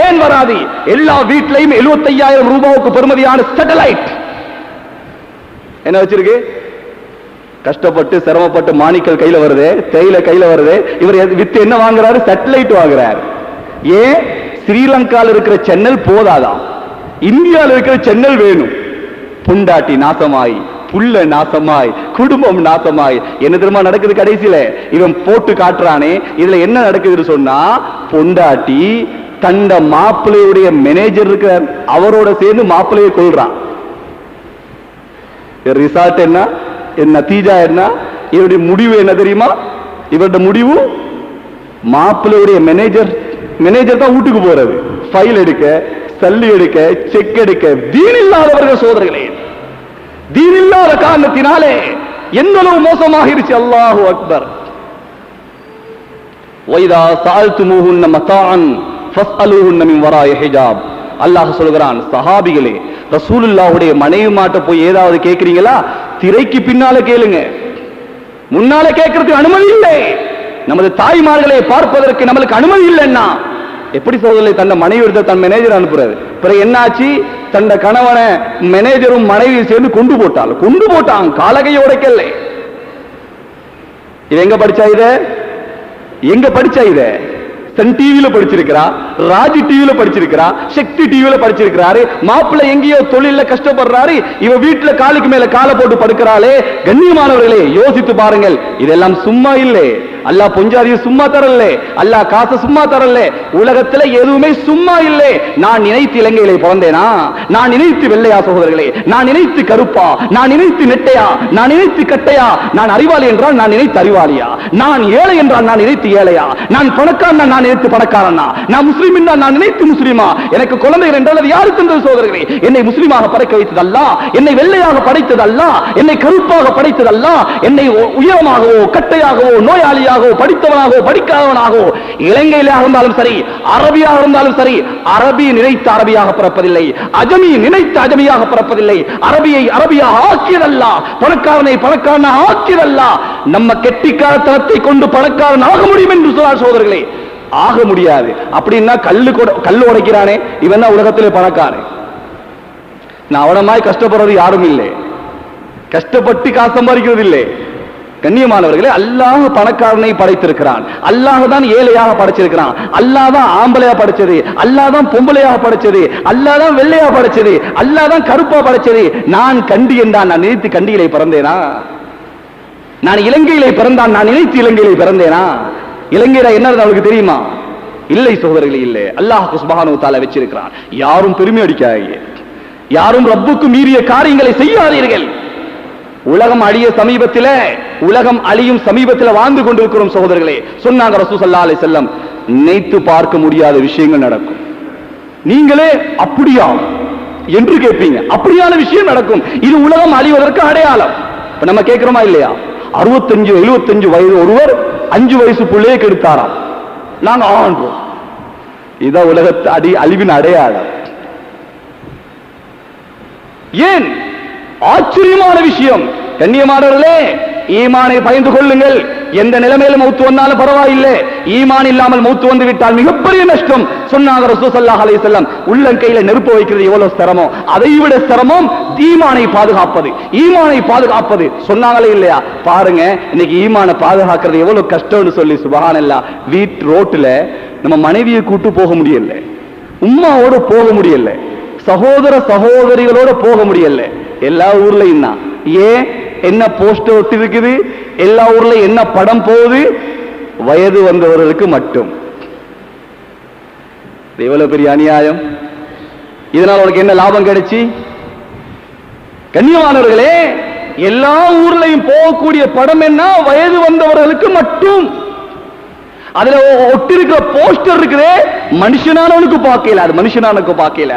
ஏன் வராது? எல்லா வீட்லையும் 75,000 ரூபாய்க்கு பெறுமதியான சேட்டலைட் என்ன வச்சிருக்கு? கஷ்டப்பட்டு சிரமப்பட்டு மாணிக்கல் கையில வருது, தேயில கையில வருது. இவர் வித்து என்ன வாங்குறாரு? சேட்டலைட் வாங்குறாரு. ஏன்? ஸ்ரீலங்காவில் இருக்கிற சேனல் போதாதான், இந்தியாவில் இருக்கிற சேனல் வேணும். புண்டாட்டி நாசமாய், புள்ள நாசமாய், குடும்பம் நாசமாய். என்ன தெரியுமா நடக்குது? கடைசியில இவன் போட்டு காட்டுறானே, இதுல என்ன நடக்குதுன்னு சொன்னா, பொண்டாட்டி தண்ட மாப்பிள்ளையுடைய மேனேஜர் இருக்க அவரோட சேர்ந்து மாப்பிள்ளையை கொள்றான். ரிசால்ட் என்ன? நத்தீஜா என்ன? இவருடைய முடிவு என்ன தெரியுமா? இவருடைய முடிவு மாப்பிள்ளையுடைய மேனேஜர் தான் வீட்டுக்கு போறது, ஃபைல் எடுக்க, சல்லி எடுக்க, செக் எடுக்க. தீன் இல்லாதவர்கள் சோதரர்களே, தீன் இல்லாத காரணத்தினாலே எந்த அளவு மோசமாகிருச்சு. அல்லாஹு அக்பர். வைதா சால்துமுஹுன்ன மத்ஆன் ஃபஸ்அலுஹுன்ன மின் வராஇ ஹிஜாப். அல்லாஹ் சொல்கிறான், சஹாபிகளே, ரசூலுல்லாஹுடைய மனைவி மாட்ட போய் ஏதாவது கேட்கிறீங்களா? திரைக்கு பின்னால கேளுங்க, முன்னால கேட்கறதுக்கு அனுமதி இல்லை. நமது தாய்மார்களை பார்ப்பதற்கு நம்மளுக்கு அனுமதி இல்லைன்னா எப்படி சொல்ல? தன்னை மனைவி எடுத்த தன் மேனேஜர் அனுப்புறது. பிறகு என்னாச்சு? தன்னை கணவனை மேனேஜரும் மனைவியும் சேர்ந்து கொண்டு போட்டாங்க. காலகையை உடைக்கல. இது எங்க படிச்சா இத? சன் டிவியில படிச்சிருக்கிறா, ராஜி டிவியில படிச்சிருக்கிறா, சக்தி டிவியில படிச்சிருக்கிறாரு. மாப்பிள்ளை எங்கேயோ தொழில கஷ்டப்படுறாரு, இவ வீட்டுல காலுக்கு மேல காலை போட்டு படுக்கிறாளே. கண்ணியமானவர்களே, யோசித்து பாருங்கள். இதெல்லாம் சும்மா இல்லை. அல்லாஹ் பொஞ்சாதிய சும்மா தரல, அல்லாஹ் காசை சும்மா தரல. உலகத்துல எதுவுமே சும்மா இல்லை. நான் நினைத்து இலங்கையிலே பிறந்தேனா? நான் நினைத்து வெள்ளையா சகோதரர்களே? நான் நினைத்து கருப்பா? நான் நினைத்து நெட்டையா? நான் நினைத்து கட்டையா? நான் அறிவாளி என்றால் நான் நினைத்து அறிவாளியா? நான் ஏழை என்றால் நான் நினைத்து ஏழையா? நான் பணக்காரன் நான் நினைத்து பணக்காரனா? நான் முஸ்லீம் என்றால் நான் நினைத்து முஸ்லீமா? எனக்கு குழந்தைகள் என்றால் அது யாருக்கு தந்தது சகோதரர்களே? என்னை முஸ்லீமாக படைக்க வைத்தது அல்லாஹ், என்னை வெள்ளையாக படைத்தது அல்லாஹ், என்னை கருப்பாக படைத்தது அல்லாஹ், என்னை உயரமாகவோ கட்டையாகவோ நோயாளியாக படித்தவனாகவோ படிக்காதவனாகவோ, இலங்கையிலாக இருந்தாலும் சரி, அரபியாக இருந்தாலும் சரி, அரபி நினைத்து அரபியாக பிறப்பதில்லை, அஜமி நினைத்து அஜமியாக பிறப்பதில்லை. அரபியை அரபியாக ஆக்கியதல்ல, பணக்காரனை பணக்காரனாக ஆக்கியதல்ல. நம்ம கெட்டிக்காரத்தனத்தை கொண்டு பணக்காரன் ஆக முடியும் என்று சொன்னார் சோதரர்களே. ஆக முடியாது. அப்படின்னா கல்லு உடைக்கிறானே, இவன் தான் உலகத்திலே பணக்காரன். நான் அவனமாய் கஷ்டப்படுறது யாரும் இல்லை, கஷ்டப்பட்டு காசு சம்பாதிக்கிறது இல்லை. கண்ணியமானவர்களே, அல்லாஹ் பணக்காரனை படைத்திருக்கிறான், அல்லாஹ் தான் ஏழையாக படைச்சிருக்கிறான், அல்லாஹ் தான் ஆம்பளையா படைச்சது, அல்லாஹ் தான் பொம்பளையாக படைச்சது, அல்லாஹ் தான் வெள்ளையா படைச்சது, அல்லாஹ் தான் கருப்பா படைச்சது. நான் கண்டி என்றான், நான் நினைத்து கண்டியிலே பிறந்தேனா? நான் இலங்கையிலே பிறந்தான், நான் நினைத்து இலங்கையிலே பிறந்தேனா? இலங்கையில என்ன அவளுக்கு தெரியுமா? இல்லை சகோதரர்களே, இல்லை. அல்லாஹ் சுப்ஹானஹு வ தஆலா வச்சிருக்கிறான். யாரும் பெருமை அடிக்காதீங்க, யாரும் ரப்புக்கு மீறிய காரியங்களை செய்யாதீர்கள். உலகம் அழிய சமீபத்தில், உலகம் அழியும் சமீபத்தில் வாழ்ந்து கொண்டிருக்கிறோம் சகோதரர்களே. சொன்னாங்க ரசூல் ஸல்லல்லாஹு அலைஹி வஸல்லம், நினைத்து பார்க்க முடியாத விஷயங்கள் நடக்கும். நீங்களே அப்படியா என்று கேட்பீங்க. அப்படியான விஷயம் நடக்கும். இது உலகம் அழிவதற்கு அடையாளம். இப்ப நம்ம கேட்கிறோமா இல்லையா? 65-75 வயது ஒருவர் 5 வயசு பிள்ளையை கெடுத்தாராம். நாங்க ஆன்றோம். இதான் உலகத்து அழிவின் அடையாளம். ஏன்? ஆச்சரியமான விஷயம். கண்ணியமானவர்களே, ஈமானை பயந்து கொள்ளுங்கள். எந்த நிலைமையில மௌத்து வந்தாலும் பரவாயில்லை, ஈமான் இல்லாமல் மௌத்து வந்து விட்டால் மிகப்பெரிய நஷ்டம். சொன்னாங்க ரசூல் ஸல்லல்லாஹு அலைஹி வஸல்லம், உள்ளங்கையில நெருப்பு வைக்கிறது எவ்வளவு சிரமோ, அதை விட சிரமம் ஈமானை பாதுகாப்பது. ஈமானை பாதுகாப்பது சொன்னாங்களே இல்லையா? பாருங்க, இன்னைக்கு ஈமானை பாதுகாக்கிறது எவ்வளவு கஷ்டம்னு சொல்லி. சுப்ஹானல்லாஹ். ரோட்டுல நம்ம மனைவியை கூட்டு போக முடியல, உம்மாவோட போக முடியல, சகோதர சகோதரிகளோட போக முடியல. எல்லா ஊர்லயும் தான். ஏன்? என்ன போஸ்டர் ஒட்டி இருக்குது, எல்லா ஊர்லயும் என்ன படம் போகுது? வயது வந்தவர்களுக்கு மட்டும். எவ்வளவு பெரிய அநியாயம்! இதனால் உனக்கு என்ன லாபம் கிடைச்சி? கண்ணியமானவர்களே, எல்லா ஊர்லயும் போகக்கூடிய படம் என்ன? வயது வந்தவர்களுக்கு மட்டும். அதுல ஒட்டி இருக்கிற போஸ்டர் இருக்குதே, மனுஷனானவனுக்கு பார்க்கல, அது மனுஷனானுக்கு பார்க்கல.